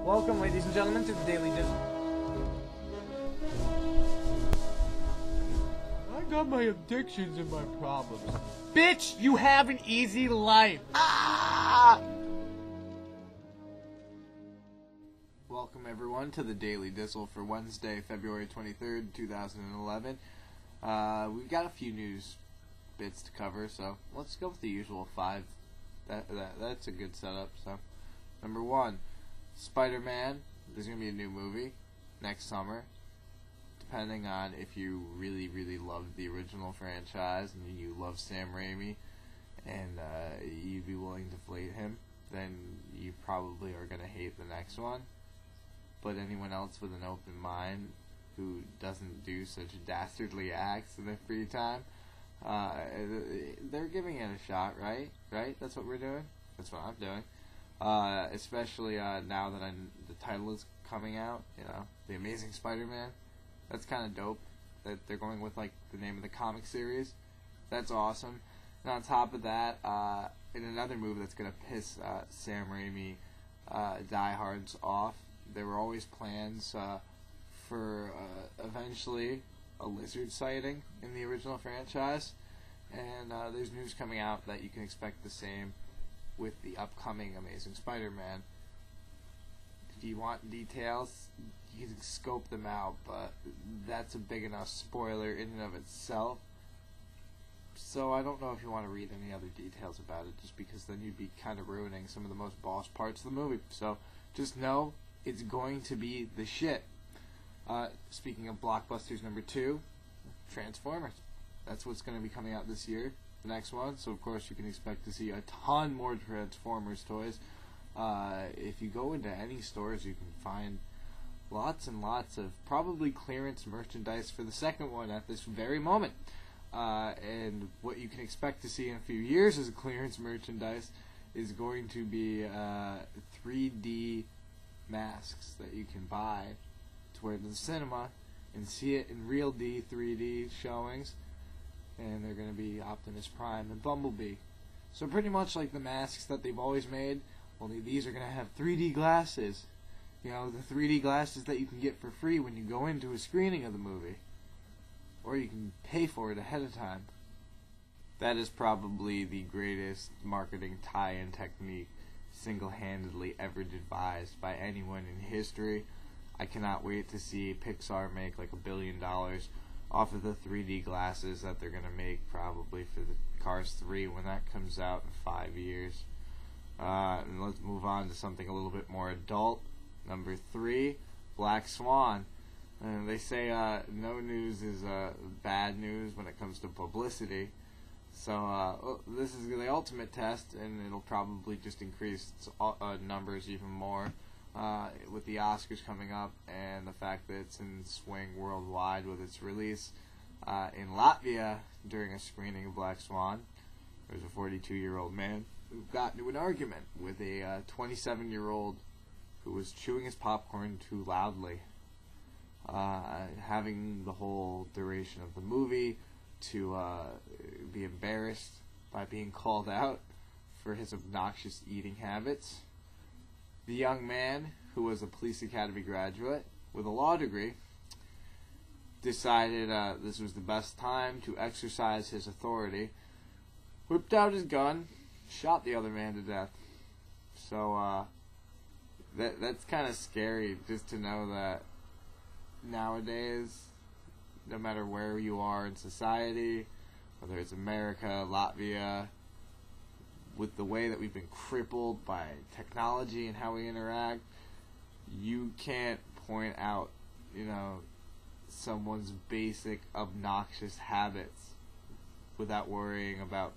Welcome, ladies and gentlemen, to the Daily Dizzle. I got my addictions and my problems. Bitch, you have an easy life. Welcome, everyone, to the Daily Dizzle for Wednesday, February 23rd, 2011. We've got a few news bits to cover, so let's go with the usual 5. That's a good setup. So, number 1, Spider-Man. There's going to be a new movie next summer. Depending on if you really, really love the original franchise and you love Sam Raimi and you'd be willing to flate him, then you probably are going to hate the next one. But anyone else with an open mind who doesn't do such dastardly acts in their free time, they're giving it a shot, right? Right? That's what we're doing? That's what I'm doing. Especially now that the title is coming out, The Amazing Spider-Man. That's kind of dope that they're going with, like, the name of the comic series. That's awesome. And on top of that, in another movie that's going to piss Sam Raimi diehards off, there were always plans for eventually a lizard sighting in the original franchise. And there's news coming out that you can expect the same with the upcoming Amazing Spider-Man. If you want details, you can scope them out, but that's a big enough spoiler in and of itself. So I don't know if you want to read any other details about it, just because then you'd be kind of ruining some of the most boss parts of the movie. So just know it's going to be the shit. Speaking of blockbusters, number 2, Transformers. That's what's going to be coming out this year, the next one. So of course you can expect to see a ton more Transformers toys. If you go into any stores, you can find lots and lots of probably clearance merchandise for the second one at this very moment. And what you can expect to see in a few years as clearance merchandise is going to be 3D masks that you can buy to wear to the cinema and see it in real 3D showings. And they're going to be Optimus Prime and Bumblebee. So pretty much like the masks that they've always made, only these are going to have 3D glasses. The 3D glasses that you can get for free when you go into a screening of the movie. Or you can pay for it ahead of time. That is probably the greatest marketing tie-in technique single-handedly ever devised by anyone in history. I cannot wait to see Pixar make like $1 billion off of the 3D glasses that they're going to make probably for the Cars 3 when that comes out in 5 years. And let's move on to something a little bit more adult. Number 3, Black Swan. They say no news is bad news when it comes to publicity. So this is the ultimate test, and it'll probably just increase numbers even more with the Oscars coming up and the fact that it's in swing worldwide with its release in Latvia during a screening of Black Swan. There's a 42-year-old man who got into an argument with a 27-year-old who was chewing his popcorn too loudly, having the whole duration of the movie to be embarrassed by being called out for his obnoxious eating habits. The young man, who was a police academy graduate with a law degree, decided this was the best time to exercise his authority, whipped out his gun, shot the other man to death. So that's kind of scary, just to know that nowadays, no matter where you are in society, whether it's America, Latvia, with the way that we've been crippled by technology and how we interact, you can't point out, someone's basic obnoxious habits without worrying about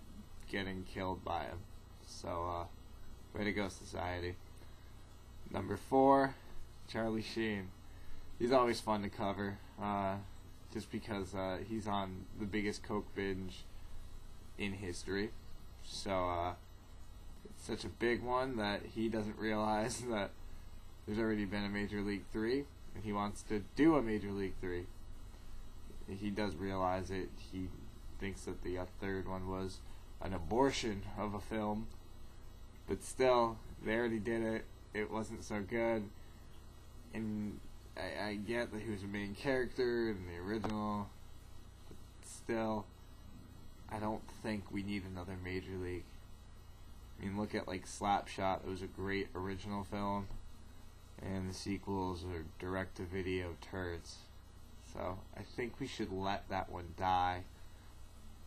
getting killed by them. So, way to go, society. Number 4, Charlie Sheen. He's always fun to cover, just because he's on the biggest coke binge in history. So, it's such a big one that he doesn't realize that there's already been a Major League 3, and he wants to do a Major League 3. He does realize it. He thinks that the third one was an abortion of a film, but still, they already did it. It wasn't so good, And I get that he was a main character in the original, but still, I don't think we need another Major League. I mean, look at like Slapshot. It was a great original film, and the sequels are direct-to-video turds. So I think we should let that one die,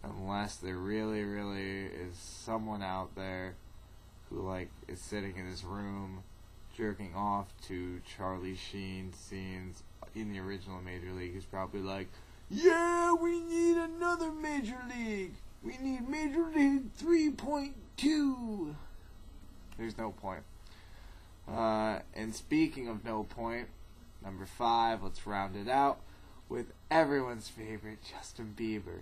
unless there really, really is someone out there who like is sitting in his room jerking off to Charlie Sheen scenes in the original Major League. He's probably like, yeah, we need another Major League. We need Major League 3.2. There's no point. And speaking of no point, number 5, let's round it out with everyone's favorite, Justin Bieber.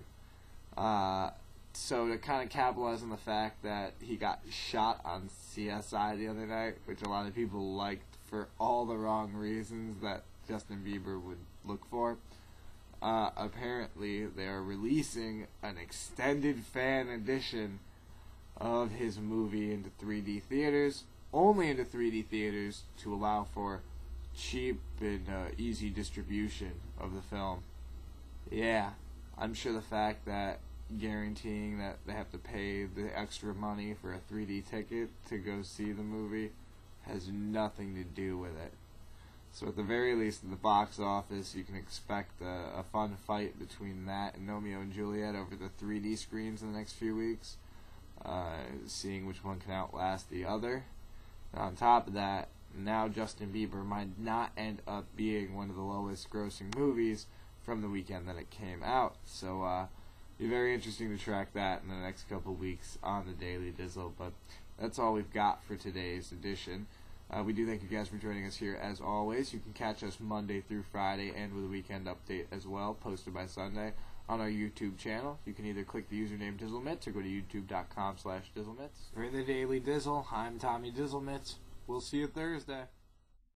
So to kind of capitalize on the fact that he got shot on CSI the other night, which a lot of people liked for all the wrong reasons that Justin Bieber would look for, apparently they are releasing an extended fan edition of his movie into 3D theaters, only into 3D theaters, to allow for cheap and easy distribution of the film. Yeah, I'm sure the fact that guaranteeing that they have to pay the extra money for a 3D ticket to go see the movie has nothing to do with it. So at the very least, at the box office, you can expect a fun fight between that and Romeo and Juliet over the 3D screens in the next few weeks, seeing which one can outlast the other. And on top of that, now Justin Bieber might not end up being one of the lowest grossing movies from the weekend that it came out. So be very interesting to track that in the next couple weeks on the Daily Dizzle. But that's all we've got for today's edition. We do thank you guys for joining us here as always. You can catch us Monday through Friday and with a weekend update as well, posted by Sunday on our YouTube channel. You can either click the username Dizzlemits or go to youtube.com/Dizzlemits. For the Daily Dizzle, I'm Tommy Dizzlemits. We'll see you Thursday.